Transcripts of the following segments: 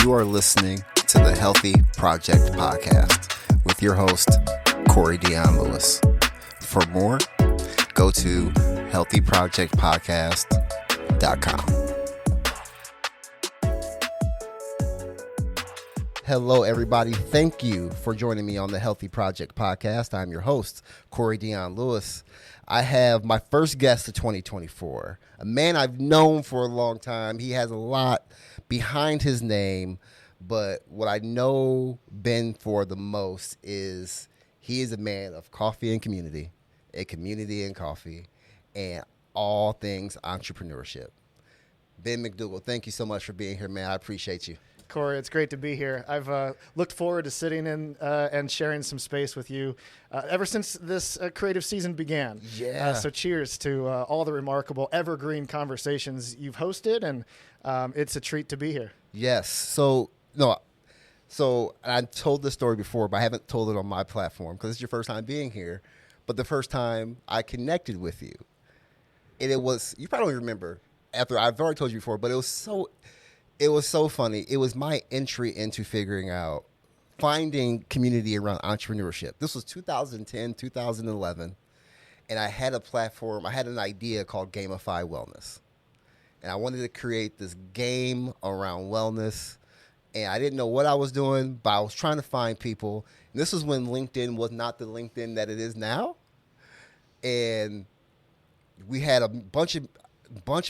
You are listening to the Healthy Project Podcast with your host, Corey Dion Lewis. For more, go to healthyprojectpodcast.com. Hello, everybody. Thank you for joining me on the Healthy Project Podcast. I'm your host, Corey Dion Lewis. I have my first guest of 2024, a man I've known for a long time. He has a lot behind his name, but what I know Ben for the most is he is a man of coffee and community, a community and coffee, and all things entrepreneurship. Ben McDougal, thank you so much for being here, man. I appreciate you. Corey, it's great to be here. I've looked forward to sitting in and sharing some space with you ever since this creative season began. Yeah. So cheers to all the remarkable evergreen conversations you've hosted, and it's a treat to be here. Yes. So I told this story before, but I haven't told it on my platform because it's your first time being here. But the first time I connected with you, and it was, you probably don't remember, after I've already told you before, but it was so funny. It was my entry into finding community around entrepreneurship. This was 2010, 2011, and I had a platform. I had an idea called Gamify Wellness, and I wanted to create this game around wellness, and I didn't know what I was doing, but I was trying to find people. And this was when LinkedIn was not the LinkedIn that it is now, and we had a bunch of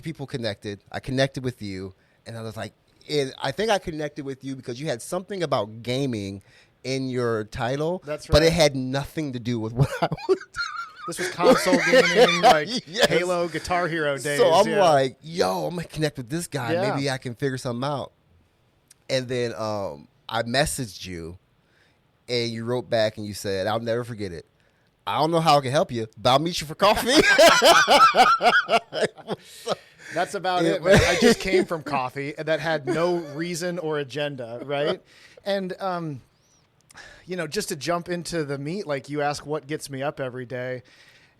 people connected. I connected with you, and I was like, and I think I connected with you because you had something about gaming in your title. That's right. But it had nothing to do with what I was doing. This was console gaming, like Yes. Halo, Guitar Hero days. So I'm like, yo, I'm going to connect with this guy. Yeah. Maybe I can figure something out. And then I messaged you, and you wrote back, and you said, I'll never forget it. I don't know how I can help you, but I'll meet you for coffee. That's about it, man. I just came from coffee that had no reason or agenda, right? And, just to jump into the meat, like you ask what gets me up every day.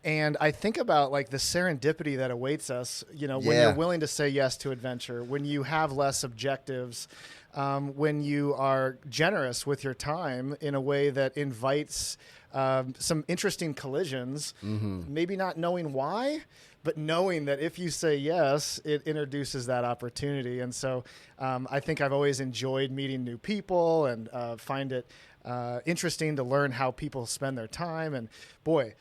And I think about like the serendipity that awaits us, when you're willing to say yes to adventure, when you have less objectives, when you are generous with your time in a way that invites some interesting collisions, maybe not knowing why, but knowing that if you say yes, it introduces that opportunity. And so I think I've always enjoyed meeting new people and find it interesting to learn how people spend their time. And boy,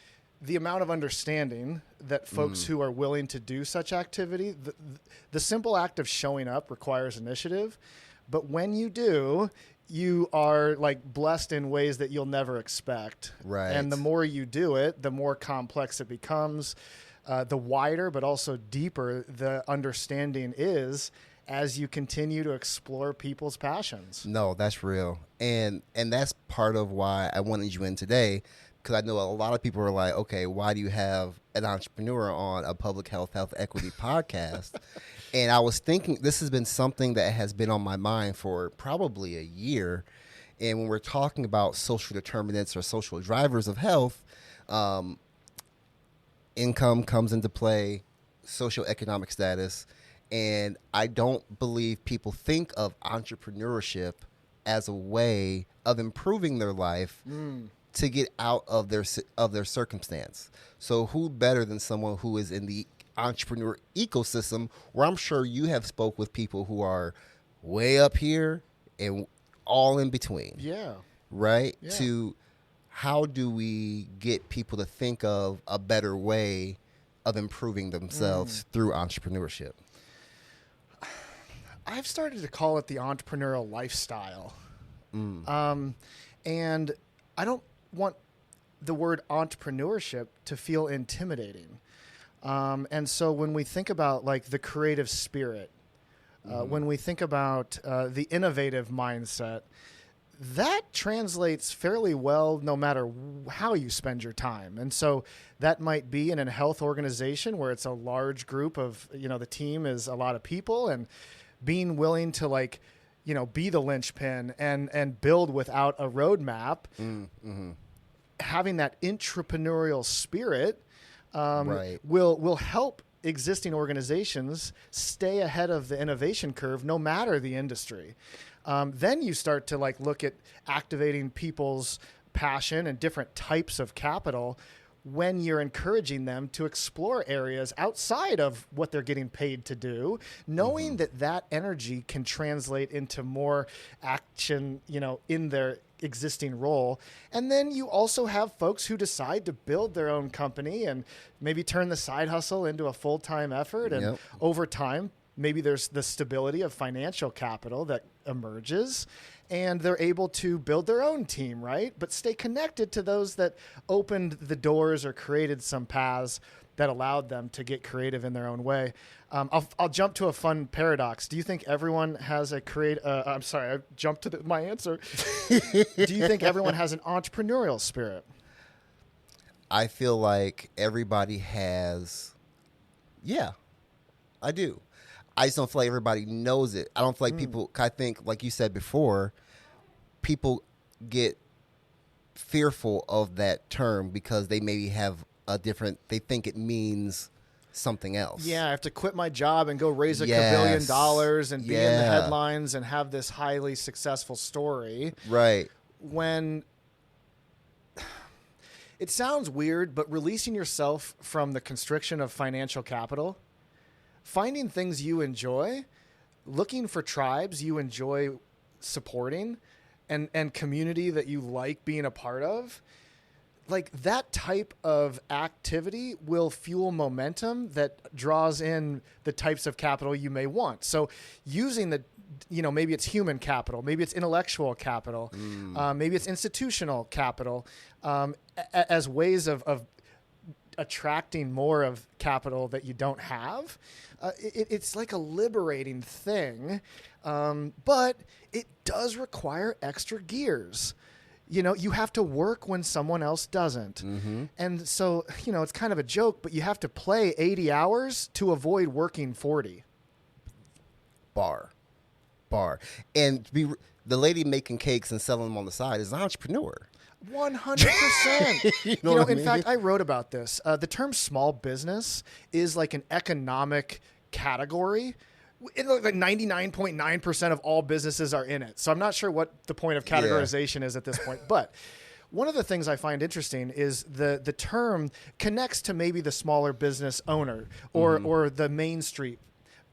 the amount of understanding that folks who are willing to do such activity, the simple act of showing up requires initiative. But when you do, you are like blessed in ways that you'll never expect. Right. And the more you do it, the more complex it becomes. The wider but also deeper the understanding is as you continue to explore people's passions. No, that's real. And that's part of why I wanted you in today, because I know a lot of people are like, okay, why do you have an entrepreneur on a public health equity podcast? And I was thinking this has been something that has been on my mind for probably a year. And when we're talking about social determinants or social drivers of health, income comes into play, socioeconomic status, and I don't believe people think of entrepreneurship as a way of improving their life to get out of their circumstance. So who better than someone who is in the entrepreneur ecosystem, where I'm sure you have spoke with people who are way up here and all in between. Yeah. Right? Yeah. To how do we get people to think of a better way of improving themselves through entrepreneurship? I've started to call it the entrepreneurial lifestyle. And I don't want the word entrepreneurship to feel intimidating. And so when we think about like the creative spirit, when we think about the innovative mindset, that translates fairly well no matter how you spend your time. And so that might be in a health organization where it's a large group of, the team is a lot of people, and being willing to be the linchpin and build without a roadmap, having that entrepreneurial spirit will help existing organizations stay ahead of the innovation curve, no matter the industry. Then you start to like look at activating people's passion and different types of capital when you're encouraging them to explore areas outside of what they're getting paid to do, knowing that that energy can translate into more action, in their existing role. And then you also have folks who decide to build their own company and maybe turn the side hustle into a full-time effort. And over time, maybe there's the stability of financial capital that emerges, and they're able to build their own team, right? But stay connected to those that opened the doors or created some paths that allowed them to get creative in their own way. I'll jump to a fun paradox. Do you think everyone has a I'm sorry, I jumped to my answer. Do you think everyone has an entrepreneurial spirit? I feel like everybody has. Yeah, I do. I just don't feel like everybody knows it. I don't feel like people, I think, like you said before, people get fearful of that term because they maybe have they think it means something else. Yeah, I have to quit my job and go raise $1 billion and be in the headlines and have this highly successful story. Right. When it sounds weird, but releasing yourself from the constriction of financial capital, finding things you enjoy, looking for tribes you enjoy supporting, and community that you like being a part of, like that type of activity will fuel momentum that draws in the types of capital you may want. So using maybe it's human capital, maybe it's intellectual capital, maybe it's institutional capital, as ways of attracting more of capital that you don't have. It's like a liberating thing, but it does require extra gears. You have to work when someone else doesn't. And so, it's kind of a joke, but you have to play 80 hours to avoid working 40. Bar. And the lady making cakes and selling them on the side is an entrepreneur. 100%. In fact, I wrote about this. The term small business is like an economic category. Like 99.9% of all businesses are in it. So I'm not sure what the point of categorization is at this point. But one of the things I find interesting is the term connects to maybe the smaller business owner or the Main Street,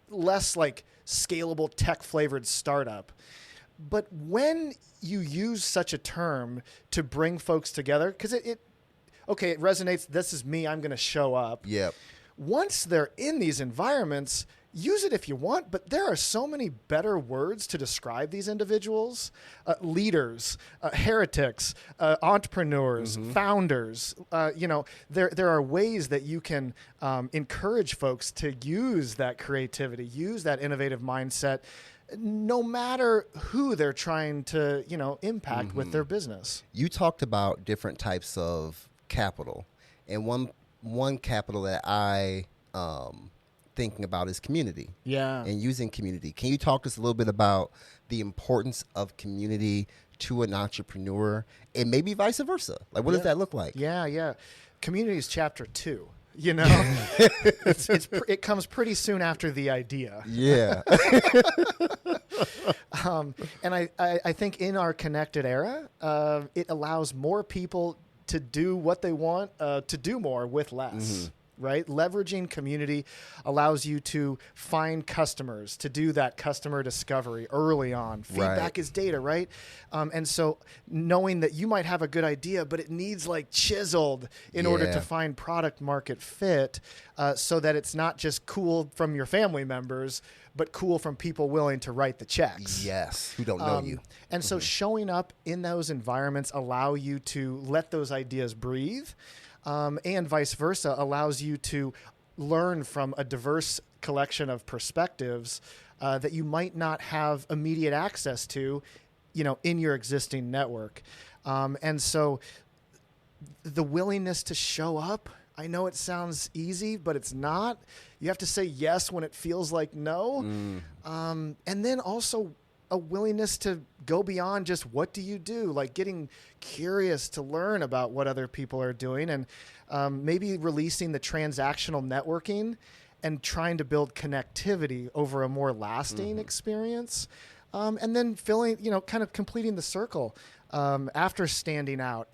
less like scalable tech-flavored startup. But when you use such a term to bring folks together, because it resonates, this is me, I'm going to show up. Yep. Once they're in these environments, use it if you want, but there are so many better words to describe these individuals: leaders, heretics, entrepreneurs, founders. There are ways that you can encourage folks to use that creativity, use that innovative mindset, no matter who they're trying to, impact with their business. You talked about different types of capital, and one capital that I thinking about is community. Yeah. And using community. Can you talk to us a little bit about the importance of community to an entrepreneur, and maybe vice versa? Like, what does that look like? Yeah. Community is chapter 2. It comes pretty soon after the idea. Yeah. And I think in our connected era, it allows more people to do what they want to do more with less. Right? Leveraging community allows you to find customers, to do that customer discovery early on. Feedback is data, right? And so knowing that you might have a good idea, but it needs like chiseled in order to find product market fit, so that it's not just cool from your family members, but cool from people willing to write the checks. Yes, who don't know you. And so showing up in those environments allow you to let those ideas breathe. And vice versa, allows you to learn from a diverse collection of perspectives that you might not have immediate access to, in your existing network. And so the willingness to show up, I know it sounds easy, but it's not. You have to say yes when it feels like no. And then also a willingness to go beyond just what do you do, like getting curious to learn about what other people are doing, and maybe releasing the transactional networking and trying to build connectivity over a more lasting experience. And then kind of completing the circle after standing out,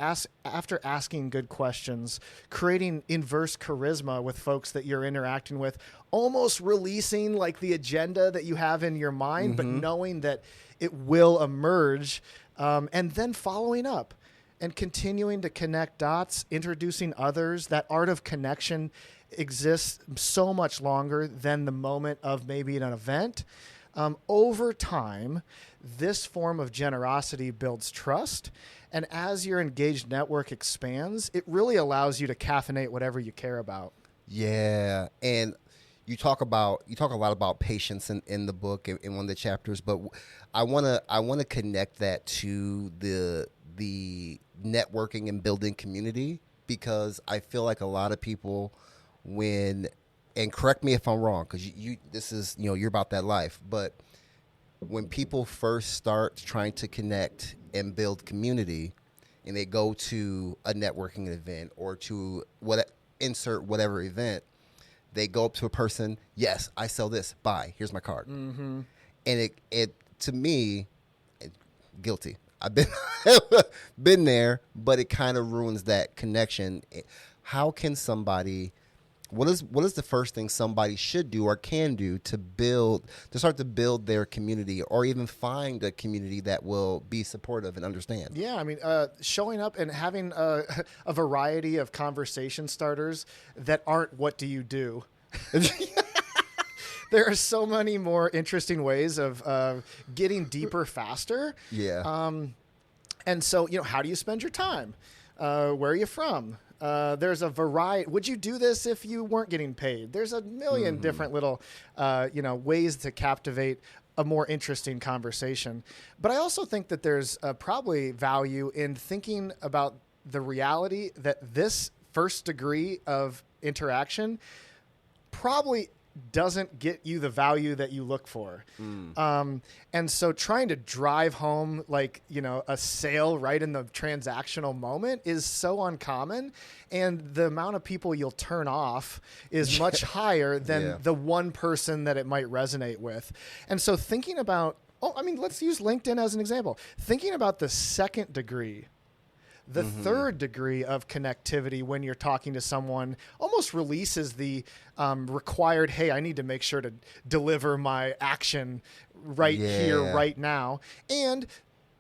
after asking good questions, creating inverse charisma with folks that you're interacting with, almost releasing like the agenda that you have in your mind, but knowing that it will emerge, and then following up and continuing to connect dots, introducing others. That art of connection exists so much longer than the moment of maybe an event. Over time, this form of generosity builds trust. And as your engaged network expands, it really allows you to caffeinate whatever you care about. Yeah. And you talk a lot about patience in the book in one of the chapters, but I want to connect that to the networking and building community, because I feel like a lot of people, and correct me if I'm wrong, because you're about that life, but when people first start trying to connect and build community, and they go to a networking event or to whatever event, they go up to a person, yes, I sell this, buy, here's my card. And it to me, guilty. I've been there, but it kind of ruins that connection. How can somebody? What is the first thing somebody should do or can do to start to build their community, or even find a community that will be supportive and understand? Yeah, I mean, showing up and having a variety of conversation starters that aren't "what do you do?" There are so many more interesting ways of getting deeper faster. Yeah. And so, how do you spend your time? Where are you from? There's a variety. Would you do this if you weren't getting paid? There's a million different little, ways to captivate a more interesting conversation. But I also think that there's probably value in thinking about the reality that this first degree of interaction probably doesn't get you the value that you look for. And so trying to drive home a sale right in the transactional moment is so uncommon, and the amount of people you'll turn off is much higher than the one person that it might resonate with. And so thinking about, let's use LinkedIn as an example. Thinking about the second degree, the third degree of connectivity when you're talking to someone almost releases the required, hey, I need to make sure to deliver my action right here, right now. And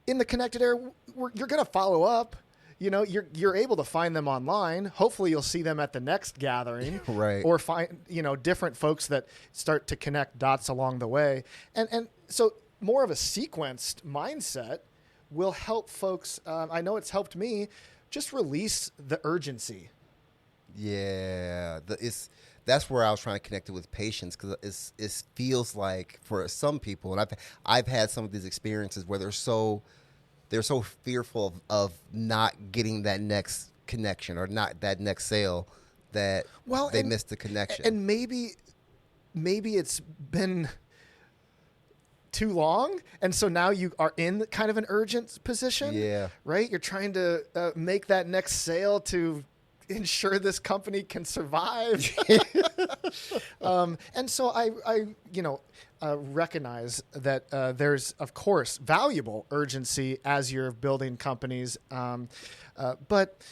in the connected area, you're going to follow up. You're able to find them online. Hopefully you'll see them at the next gathering, right? Or find, different folks that start to connect dots along the way. And so more of a sequenced mindset will help folks. I know it's helped me just release the urgency. Yeah, that's where I was trying to connect it with patience, because it feels like for some people, and I've had some of these experiences where they're so fearful of not getting that next connection or not that next sale that they missed the connection. And maybe it's been too long, and so now you are in kind of an urgent position. Yeah, right. You're trying to make that next sale to ensure this company can survive. And so I recognize that there's of course valuable urgency as you're building companies, but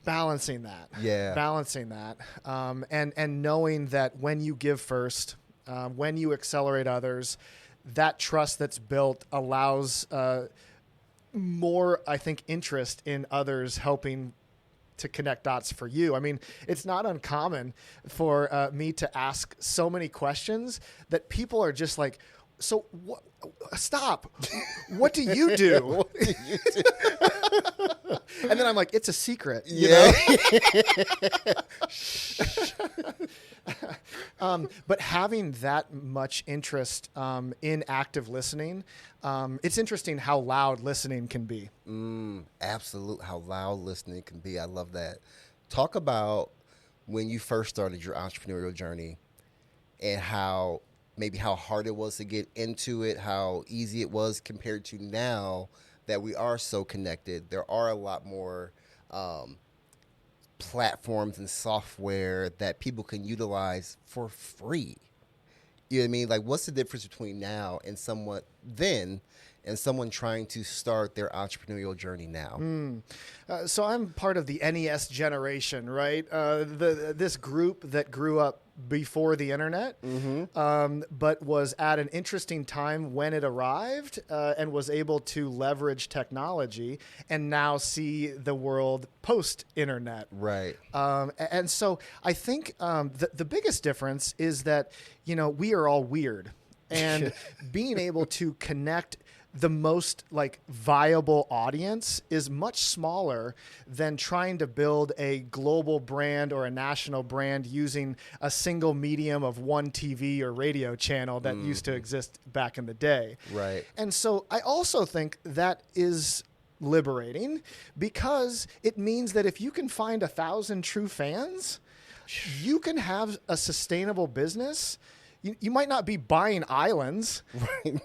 balancing that, and knowing that when you give first, when you accelerate others, that trust that's built allows more, I think, interest in others helping to connect dots for you. I mean, it's not uncommon for me to ask so many questions that people are just like, so what? Stop. What do you do? What do you do? And then I'm like, it's a secret. But having that much interest in active listening, it's interesting how loud listening can be. Absolutely, how loud listening can be. I love that. Talk about when you first started your entrepreneurial journey and how hard it was to get into it, how easy it was compared to now that we are so connected. There are a lot more platforms and software that people can utilize for free. You know what I mean? Like, what's the difference between now and someone then and someone trying to start their entrepreneurial journey now? So I'm part of the NES generation, right? This group that grew up before the internet, but was at an interesting time when it arrived, and was able to leverage technology and now see the world post-internet. Right. And so I think the biggest difference is that, we are all weird. And being able to connect the most like viable audience is much smaller than trying to build a global brand or a national brand using a single medium of one TV or radio channel that used to exist back in the day. Right. And so I also think that is liberating, because it means that if you can find 1,000 true fans, you can have a sustainable business. You might not be buying islands, right.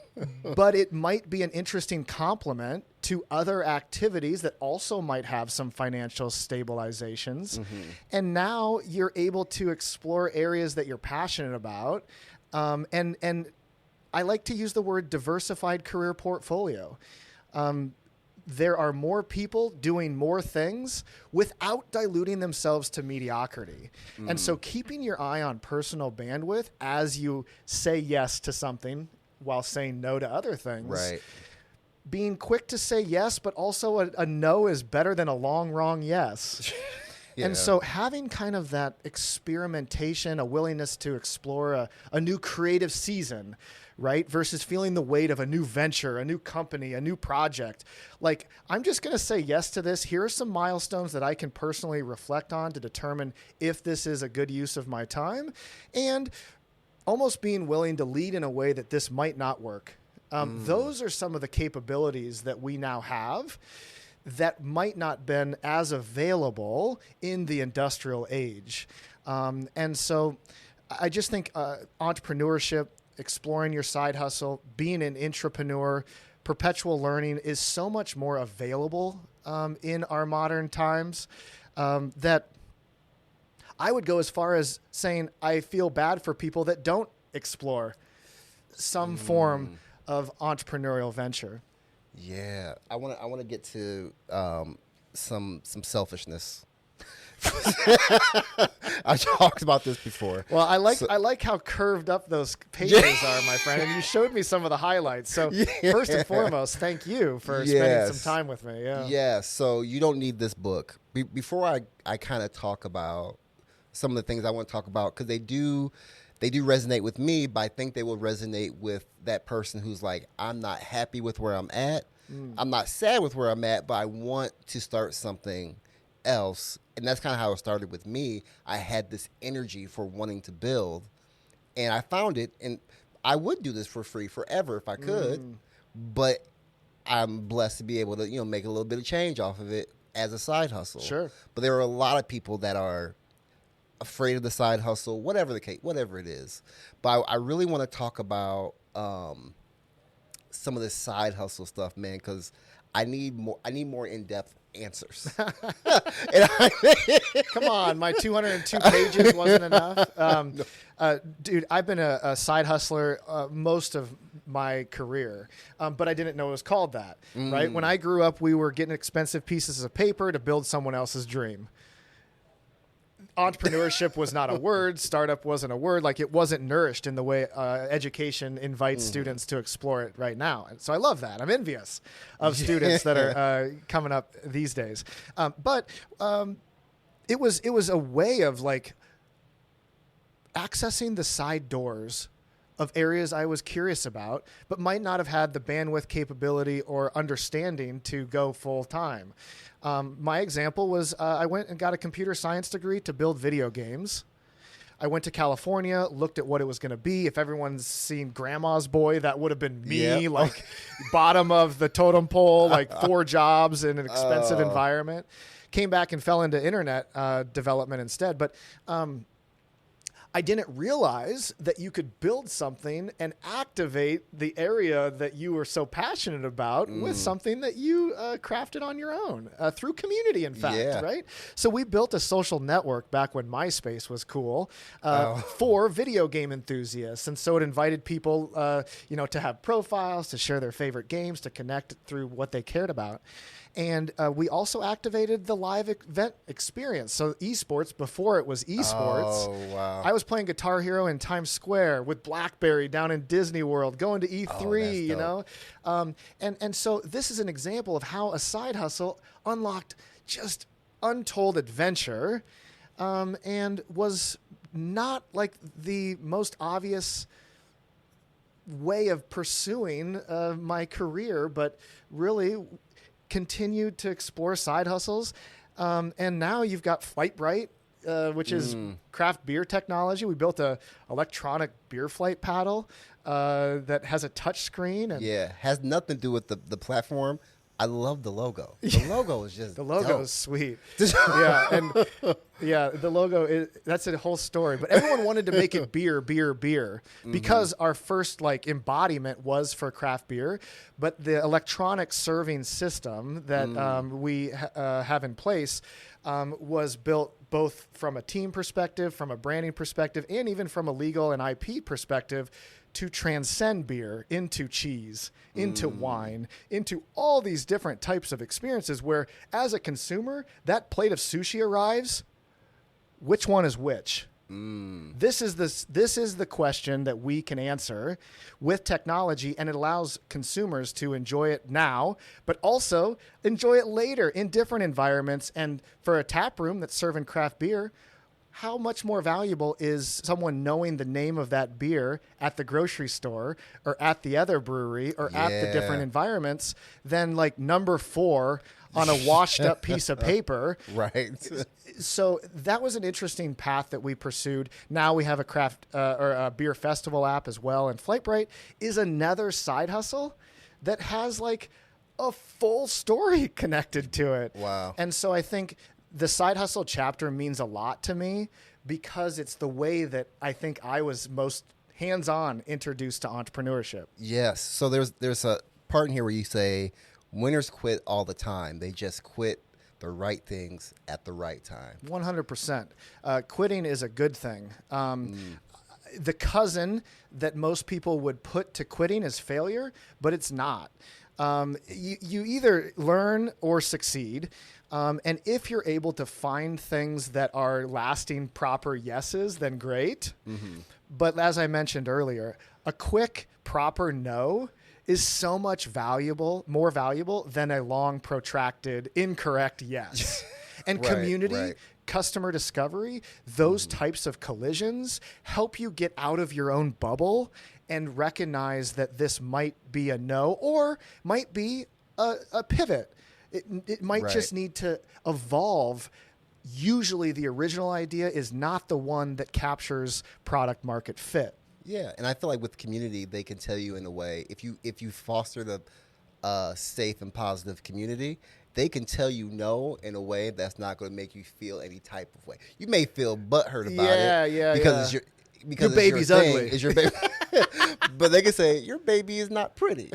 But it might be an interesting complement to other activities that also might have some financial stabilizations. And now you're able to explore areas that you're passionate about. And I like to use the word diversified career portfolio. There are more people doing more things without diluting themselves to mediocrity. And so keeping your eye on personal bandwidth as you say yes to something while saying no to other things. Right. Being quick to say yes, but also a no is better than a long, wrong yes. Yeah. And so having kind of that experimentation, a willingness to explore a new creative season, right? Versus feeling the weight of a new venture, a new company, a new project. Like, I'm just going to say yes to this. Here are some milestones that I can personally reflect on to determine if this is a good use of my time, and almost being willing to lead in a way that this might not work. Those are some of the capabilities that we now have that might not been as available in the industrial age. And so I just think entrepreneurship, exploring your side hustle, being an intrapreneur, perpetual learning is so much more available in our modern times that I would go as far as saying I feel bad for people that don't explore some form of entrepreneurial venture. Yeah, I want to get to some selfishness. I talked about this before. Well, I like how curved up those pages are, my friend, and you showed me some of the highlights. So first and foremost, thank you for spending some time with me. Yeah. So you don't need this book. Before I kind of talk about some of the things I want to talk about, because they do resonate with me, but I think they will resonate with that person who's like, I'm not happy with where I'm at. I'm not sad with where I'm at, but I want to start something else. And that's kind of how it started with me. I had this energy for wanting to build, and I found it. And I would do this for free forever if I could, but I'm blessed to be able to, make a little bit of change off of it as a side hustle. Sure. But there are a lot of people that are afraid of the side hustle, whatever the case, whatever it is. But I really want to talk about some of this side hustle stuff, man, because I need more in-depth answers. Come on, my 202 pages wasn't enough. Dude, I've been a side hustler most of my career, but I didn't know it was called that, right? When I grew up, we were getting expensive pieces of paper to build someone else's dream. Entrepreneurship was not a word. Startup wasn't a word. Like, it wasn't nourished in the way education invites students to explore it right now. And so I love that. I'm envious of students that are coming up these days. But it was a way of like accessing the side doors of areas I was curious about, but might not have had the bandwidth, capability, or understanding to go full time. My example was I went and got a computer science degree to build video games. I went to California, looked at what it was going to be. If everyone's seen Grandma's Boy, that would have been me, like bottom of the totem pole, like 4 jobs in an expensive environment. Came back and fell into internet development instead. But I didn't realize that you could build something and activate the area that you were so passionate about with something that you crafted on your own through community, in fact, right? So we built a social network back when MySpace was cool for video game enthusiasts. And so it invited people, to have profiles, to share their favorite games, to connect through what they cared about. And we also activated the live event experience. So esports, before it was esports, I was playing Guitar Hero in Times Square with BlackBerry down in Disney World, going to E3, And so this is an example of how a side hustle unlocked just untold adventure and was not like the most obvious way of pursuing my career, but really continued to explore side hustles. And now you've got Flight Bright, which is craft beer technology. We built a electronic beer flight paddle that has a touch screen. And has nothing to do with the platform. I love the logo. The logo is just the logo dope. is sweet. The logo that's a whole story. But everyone wanted to make it beer, because our first embodiment was for craft beer. But the electronic serving system that we have in place was built both from a team perspective, from a branding perspective, and even from a legal and IP perspective, to transcend beer into cheese, into wine, into all these different types of experiences where, as a consumer, that plate of sushi arrives, which one is which? This is the question that we can answer with technology, and it allows consumers to enjoy it now, but also enjoy it later in different environments. And for a tap room that's serving craft beer, how much more valuable is someone knowing the name of that beer at the grocery store or at the other brewery or at the different environments than number 4 on a washed up piece of paper? Right. So that was an interesting path that we pursued. Now we have a craft or a beer festival app as well. And Flight Bright is another side hustle that has a full story connected to it. Wow. And so I think the Side Hustle chapter means a lot to me because it's the way that I think I was most hands-on introduced to entrepreneurship. Yes. So there's a part in here where you say winners quit all the time. They just quit the right things at the right time. 100%. Quitting is a good thing. The cousin that most people would put to quitting is failure, but it's not. You either learn or succeed. And if you're able to find things that are lasting proper yeses, then great. But as I mentioned earlier, a quick proper no is so much more valuable than a long, protracted, incorrect yes. And community, customer discovery, those types of collisions help you get out of your own bubble and recognize that this might be a no or might be a pivot. It might just need to evolve. Usually the original idea is not the one that captures product market fit. Yeah, and I feel like with community, they can tell you in a way, if you foster the safe and positive community, they can tell you no in a way that's not going to make you feel any type of way. You may feel butthurt about it because your baby's ugly. It's your baby. But they can say, your baby is not pretty.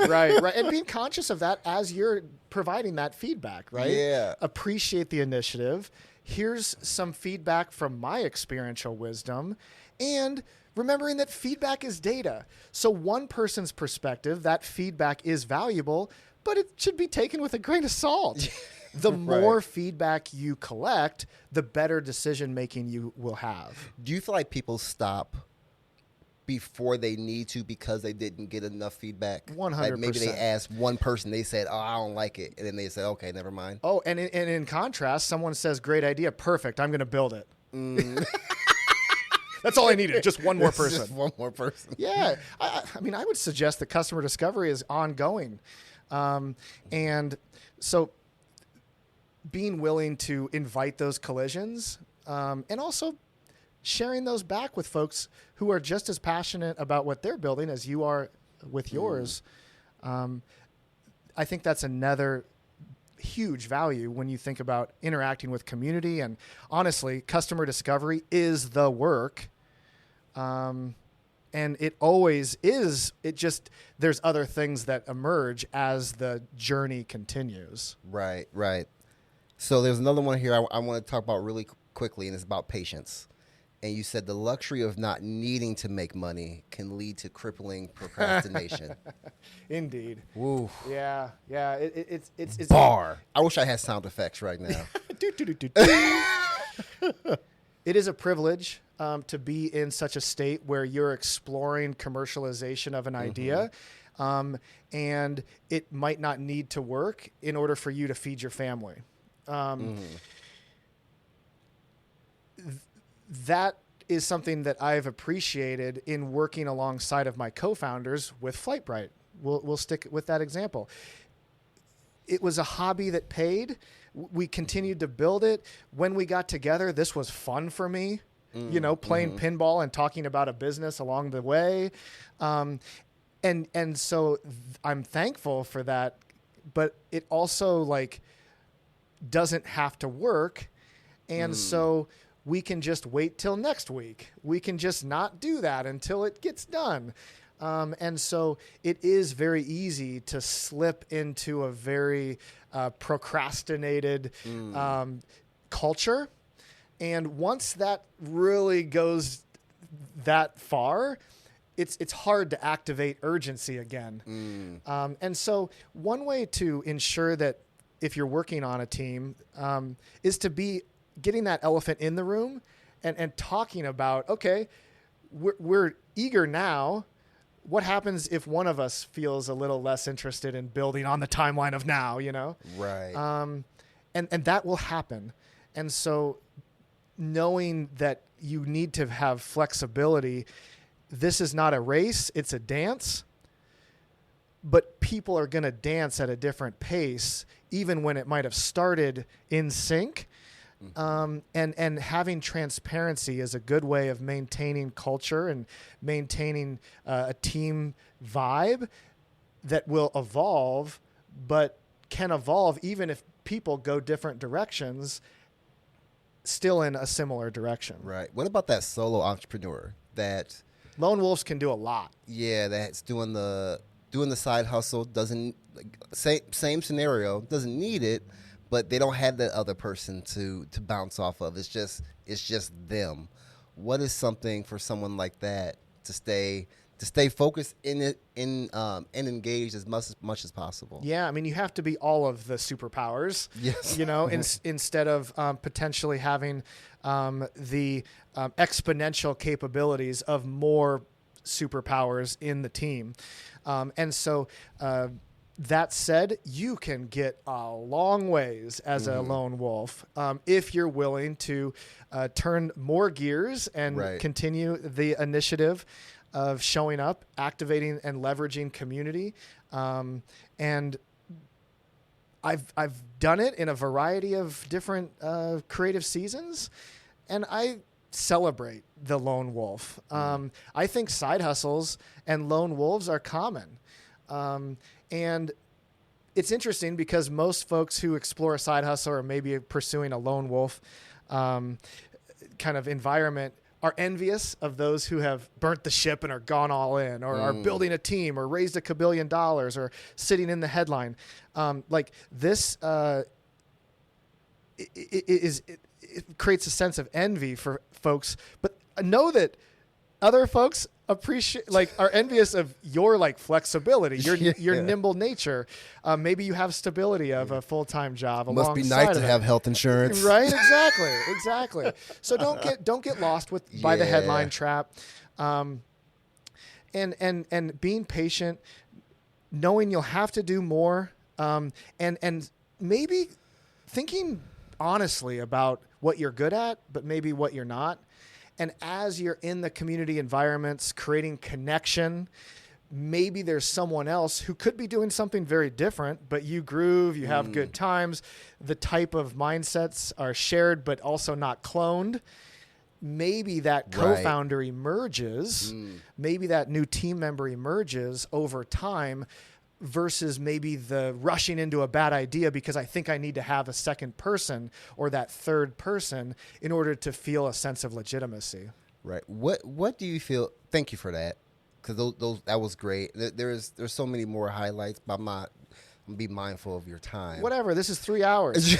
Right. And being conscious of that as you're providing that feedback, right? Yeah. Appreciate the initiative. Here's some feedback from my experiential wisdom, and remembering that feedback is data. So one person's perspective, that feedback is valuable, but it should be taken with a grain of salt. The more feedback you collect, the better decision-making you will have. Do you feel like people stop before they need to because they didn't get enough feedback? 100%. Like maybe they asked one person, they said, "Oh, I don't like it," and then they said, "Okay, never mind." Oh, and in contrast, someone says, "Great idea, perfect, I'm going to build it." That's all I needed, just one more person. Just one more person. Yeah, I mean, I would suggest that customer discovery is ongoing, and so being willing to invite those collisions, and also sharing those back with folks who are just as passionate about what they're building as you are with yours. I think that's another huge value when you think about interacting with community. And honestly, customer discovery is the work. And it always is. There's other things that emerge as the journey continues. Right. So there's another one here I want to talk about really quickly, and it's about patience. And you said the luxury of not needing to make money can lead to crippling procrastination. Indeed. Woo. Yeah. It's bar. I wish I had sound effects right now. It is a privilege to be in such a state where you're exploring commercialization of an idea, and it might not need to work in order for you to feed your family. That is something that I've appreciated in working alongside of my co-founders with Flightbright. We'll stick with that example. It was a hobby that paid. We continued to build it. When we got together, this was fun for me, playing pinball and talking about a business along the way. And so I'm thankful for that, but it also doesn't have to work. And so we can just wait till next week. We can just not do that until it gets done. And so it is very easy to slip into a very procrastinated culture. And once that really goes that far, it's hard to activate urgency again. And so one way to ensure that if you're working on a team is to be getting that elephant in the room and talking about, okay, we're eager now. What happens if one of us feels a little less interested in building on the timeline of now, Right. And that will happen. And so knowing that you need to have flexibility, this is not a race, it's a dance, but people are going to dance at a different pace, even when it might have started in sync. And having transparency is a good way of maintaining culture and maintaining a team vibe that will evolve, but can evolve even if people go different directions, still in a similar direction. Right. What about that solo entrepreneur that lone wolves can do a lot? Yeah, that's doing the side hustle, doesn't same scenario, doesn't need it, but they don't have that other person to bounce off of. It's just them. What is something for someone like that to stay focused in it and engaged as much as possible? Yeah, I mean, you have to be all of the superpowers. Yes. Instead of potentially having the exponential capabilities of more superpowers in the team. And so that said, you can get a long ways as a lone wolf if you're willing to turn more gears and continue the initiative of showing up, activating and leveraging community. And I've done it in a variety of different creative seasons, and I celebrate the lone wolf. I think side hustles and lone wolves are common. And it's interesting because most folks who explore a side hustle or maybe pursuing a lone wolf kind of environment are envious of those who have burnt the ship and are gone all in, or are building a team, or raised $1 billion, or sitting in the headline. This it creates a sense of envy for folks, but know that other folks are envious of your flexibility, your nimble nature. Maybe you have stability of a full-time job. Must be nice to have health insurance, right? Exactly. So don't get lost by the headline trap, and being patient, knowing you'll have to do more, and maybe thinking honestly about what you're good at, but maybe what you're not. And as you're in the community environments, creating connection, maybe there's someone else who could be doing something very different, but you groove, you have good times. The type of mindsets are shared, but also not cloned. Maybe that co-founder emerges. Maybe that new team member emerges over time versus maybe the rushing into a bad idea because I think I need to have a second person or that third person in order to feel a sense of legitimacy. Right. What do you feel? Thank you for that, because those that was great. There's so many more highlights, but I'm gonna be mindful of your time. Whatever. This is 3 hours.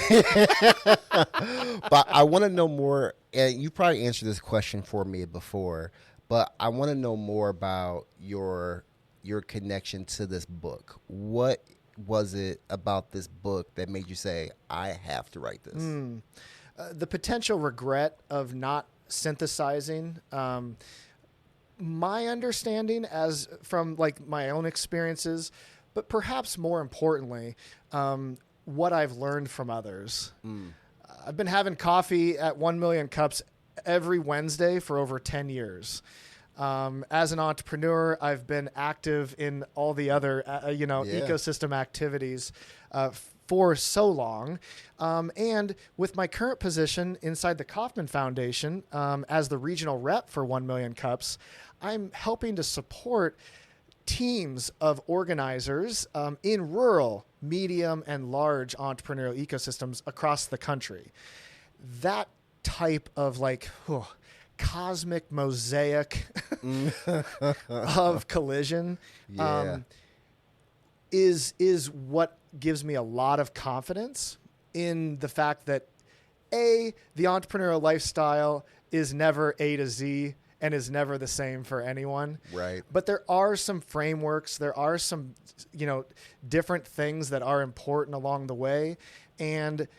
But I want to know more. And you probably answered this question for me before, but I want to know more about your connection to this book. What was it about this book that made you say, I have to write this? The potential regret of not synthesizing. My understanding as from like my own experiences, but perhaps more importantly, what I've learned from others. I've been having coffee at 1 million cups every Wednesday for over 10 years. As an entrepreneur, I've been active in all the other, ecosystem activities for so long. And with my current position inside the Kauffman Foundation as the regional rep for 1 million cups, I'm helping to support teams of organizers in rural, medium, and large entrepreneurial ecosystems across the country. That type of cosmic mosaic of collision is what gives me a lot of confidence in the fact that the entrepreneurial lifestyle is never A to Z and is never the same for anyone. Right. But there are some frameworks, there are some, different things that are important along the way. And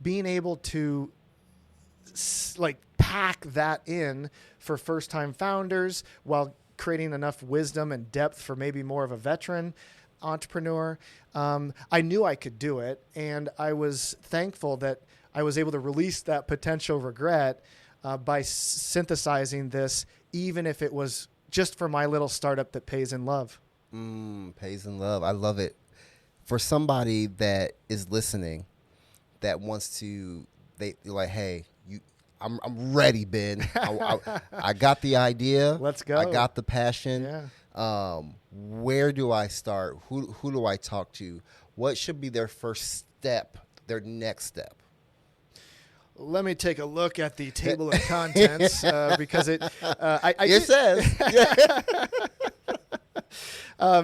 being able to pack that in for first-time founders while creating enough wisdom and depth for maybe more of a veteran entrepreneur. I knew I could do it, and I was thankful that I was able to release that potential regret by synthesizing this, even if it was just for my little startup that pays in love. Pays in love. I love it. For somebody that is listening, that wants to, they're like, hey, I'm ready, Ben. I got the idea. Let's go. I got the passion. Yeah. Where do I start? Who do I talk to? What should be their first step, their next step? Let me take a look at the table of contents because it says.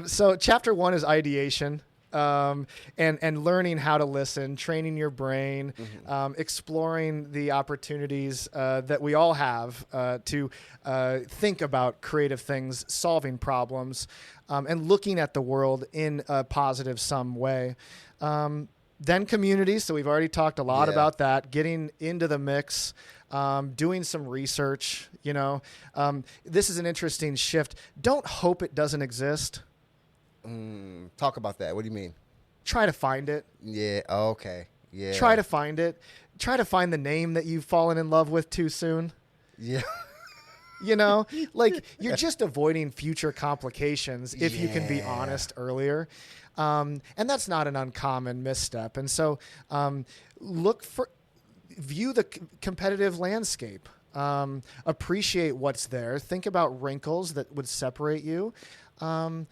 So chapter 1 is ideation. And learning how to listen, training your brain, exploring the opportunities that we all have to think about creative things, solving problems, and looking at the world in a positive some way. Then community. So we've already talked a lot about that, getting into the mix, doing some research. This is an interesting shift. Don't hope it doesn't exist. Talk about that. What do you mean? Try to find it. Yeah. Oh, okay. Yeah. Try to find it. Try to find the name that you've fallen in love with too soon. Yeah. You're just avoiding future complications if you can be honest earlier. And that's not an uncommon misstep. And so view the competitive landscape. Appreciate what's there. Think about wrinkles that would separate you. And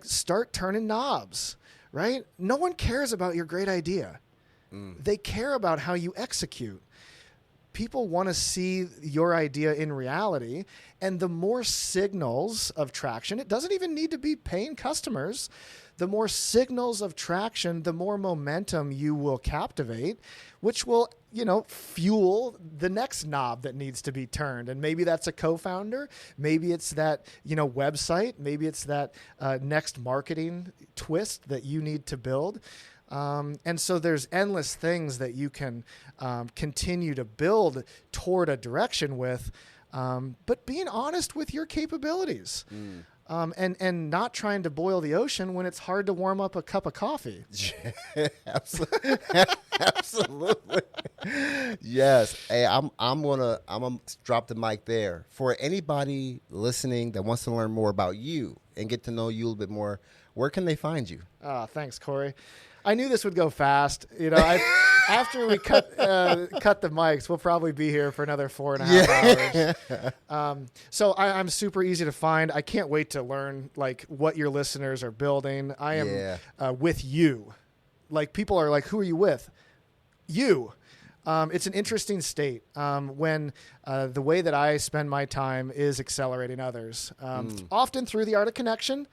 start turning knobs, right? No one cares about your great idea. They care about how you execute. People want to see your idea in reality. And the more signals of traction, it doesn't even need to be paying customers. The more signals of traction, the more momentum you will captivate, which will, fuel the next knob that needs to be turned. And maybe that's a co-founder. Maybe it's that, website. Maybe it's that next marketing twist that you need to build. And so there's endless things that you can continue to build toward a direction with, but being honest with your capabilities. And not trying to boil the ocean when it's hard to warm up a cup of coffee. Absolutely. Absolutely. Yes. Hey, I'm gonna drop the mic there. For anybody listening that wants to learn more about you and get to know you a little bit more, where can they find you? Thanks, Corey. I knew this would go fast. after we cut the mics, we'll probably be here for another 4.5 hours. So I'm super easy to find. I can't wait to learn like what your listeners are building. I am with you. Like people are like, who are you with? You. It's an interesting state when the way that I spend my time is accelerating others, often through the art of connection,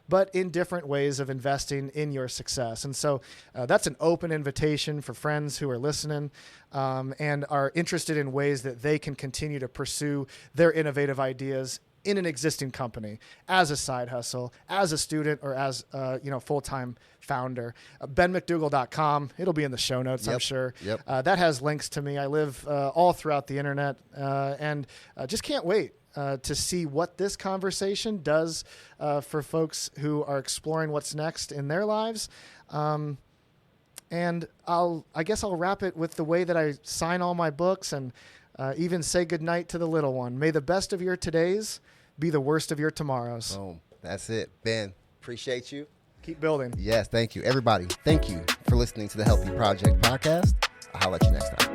but in different ways of investing in your success. And so that's an open invitation for friends who are listening and are interested in ways that they can continue to pursue their innovative ideas in an existing company, as a side hustle, as a student, or as full-time founder. BenMcDougal.com. It'll be in the show notes, I'm sure. That has links to me. I live all throughout the internet and just can't wait to see what this conversation does for folks who are exploring what's next in their lives. And I guess I'll wrap it with the way that I sign all my books and even say goodnight to the little one. May the best of your todays be the worst of your tomorrows. Oh, that's it. Ben, appreciate you. Keep building. Yes, thank you. Everybody, thank you for listening to the Healthy Project podcast. I'll holler at you next time.